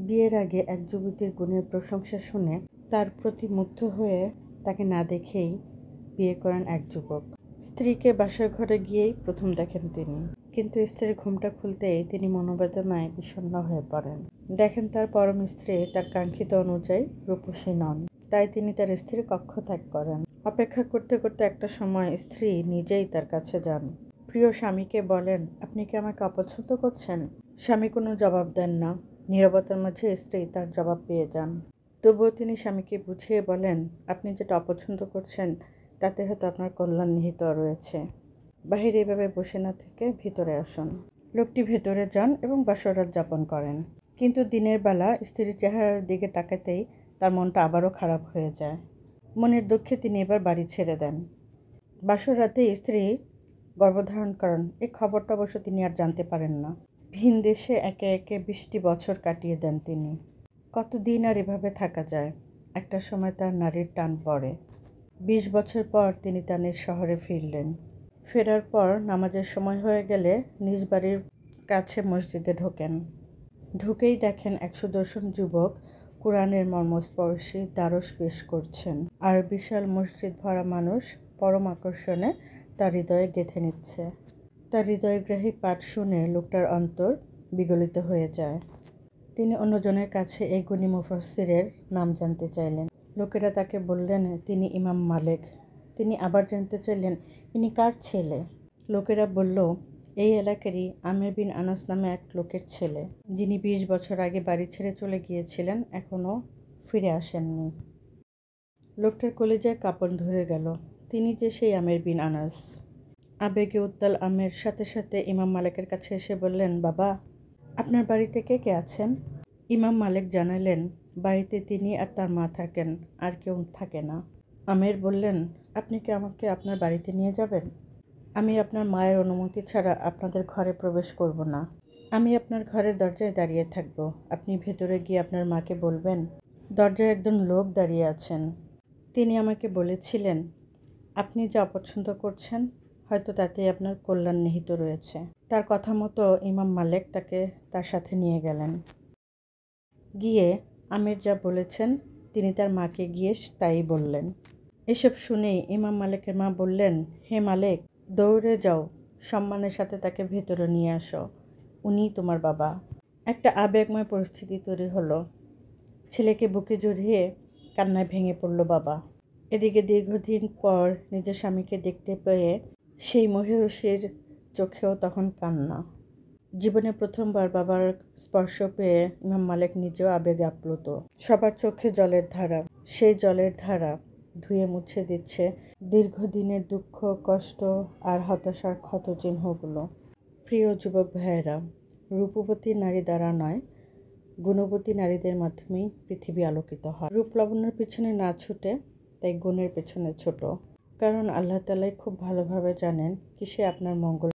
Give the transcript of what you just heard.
বিয়ের আগে এক যুবতীর গুণের প্রশংসা শুনে তার প্রতি মুগ্ধ হয়ে তাকে না দেখেই বিয়ে করেন এক যুবক। স্ত্রীকে বাসার ঘরে গিয়েই প্রথম দেখেন তিনি, কিন্তু স্ত্রীর ঘুমটা খুলতেই তিনি মনোবেদনায় বিষণ্ণ হয়ে পড়েন। দেখেন তার পরম স্ত্রী তার কাঙ্ক্ষিত অনুযায়ী রূপসী নন, তাই তিনি তার স্ত্রীর কক্ষ ত্যাগ করেন। অপেক্ষা করতে করতে একটা সময় স্ত্রী নিজেই তার কাছে যান। প্রিয় স্বামীকে বলেন, আপনি কি আমাকে অপছন্দ করছেন? স্বামী কোনো জবাব দেন না। নীরবতার মাঝে স্ত্রী তার জবাব পেয়ে যান। তবুও তিনি স্বামীকে বুঝিয়ে বলেন, আপনি যেটা অপছন্দ করছেন তাতে হয়তো আপনার কল্যাণ নিহিত রয়েছে। বাহিরে এভাবে বসে না থেকে ভিতরে আসুন। লোকটি ভেতরে যান এবং বাসরাত যাপন করেন। কিন্তু দিনের বেলা স্ত্রীর চেহারার দিকে তাকাতেই তার মনটা আবারও খারাপ হয়ে যায়। মনের দুঃখে তিনি এবার বাড়ি ছেড়ে দেন। বাসরাতে স্ত্রী গর্ভধারণ করেন, এই খবরটা অবশ্য তিনি আর জানতে পারেন না। ভিন দেশে একে একে 20টি বছর কাটিয়ে দেন তিনি। কতদিন আর এভাবে থাকা যায়? একটা সময় তার নারীর টান পড়ে। 20 বছর পর তিনি তার নিজ শহরে ফিরলেন। ফেরার পর নামাজের সময় হয়ে গেলে নিজ বাড়ির কাছে মসজিদে ঢোকেন। ঢুকেই দেখেন এক সুদর্শন যুবক কোরআনের মর্মস্পর্শী দ্বারস পেশ করছেন, আর বিশাল মসজিদ ভরা মানুষ পরম আকর্ষণে তার হৃদয়ে গেঁথে নিচ্ছে। তার হৃদয়গ্রাহী পাঠ শুনে লোকটার অন্তর বিগলিত হয়ে যায়। তিনি অন্যজনের কাছে এই গুণী মুফাসসিরের নাম জানতে চাইলেন। লোকেরা তাকে বললেন, তিনি ইমাম মালিক। তিনি আবার জানতে চাইলেন, ইনি কার ছেলে? লোকেরা বলল, এই এলাকারই আমের বিন আনাস নামে এক লোকের ছেলে, যিনি 20 বছর আগে বাড়ি ছেড়ে চলে গিয়েছিলেন, এখনও ফিরে আসেননি। লোকটার কলিজায় কাঁপন ধরে গেল। তিনি যে সেই আমের বিন আনাস। আবেগে উত্তাল আমের সাথে সাথে ইমাম মালিকের কাছে এসে বললেন, বাবা, আপনার বাড়িতে কে কে আছেন? ইমাম মালিক জানালেন, বাড়িতে তিনি আর তার মা থাকেন, আর কেউ থাকে না। আমের বললেন, আপনি কি আমাকে আপনার বাড়িতে নিয়ে যাবেন? আমি আপনার মায়ের অনুমতি ছাড়া আপনাদের ঘরে প্রবেশ করব না। আমি আপনার ঘরের দরজায় দাঁড়িয়ে থাকব। আপনি ভেতরে গিয়ে আপনার মাকে বলবেন, দরজায় একজন লোক দাঁড়িয়ে আছেন। তিনি আমাকে বলেছিলেন, আপনি যা অপছন্দ করছেন হয়তো তাতেই আপনার কল্যাণ নিহিত রয়েছে। তার কথা মতো ইমাম মালিক তাকে তার সাথে নিয়ে গেলেন। গিয়ে আমির যা বলেছেন তিনি তার মাকে গিয়ে তাই বললেন। এসব শুনেই ইমাম মালিকের মা বললেন, হে মালিক, দৌড়ে যাও, সম্মানের সাথে তাকে ভেতরে নিয়ে আসো। উনিই তোমার বাবা। একটা আবেগময় পরিস্থিতি তৈরি হলো। ছেলেকে বুকে জড়িয়ে কান্নায় ভেঙে পড়ল বাবা। এদিকে দীর্ঘদিন পর নিজের স্বামীকে দেখতে পেয়ে সেই মহিষীর চোখেও তখন কান্না। জীবনে প্রথমবার বাবার স্পর্শ পেয়ে ইমাম মালিক নিজেও আবেগে আপ্লুত। সবার চোখে জলের ধারা। সেই জলের ধারা ধুয়ে মুছে দিচ্ছে দীর্ঘদিনের দুঃখ, কষ্ট আর হতাশার ক্ষতচিহ্নগুলো। প্রিয় যুবক ভাইয়েরা, রূপবতী নারী দ্বারা নয়, গুণবতী নারীদের মাধ্যমেই পৃথিবী আলোকিত হয়। রূপ লাবণ্যের পিছনে না ছুটে তাই গুণের পেছনে ছোট, কারণ আল্লাহ তাআলাই খুব ভালোভাবে জানেন কিসে আপনার মঙ্গল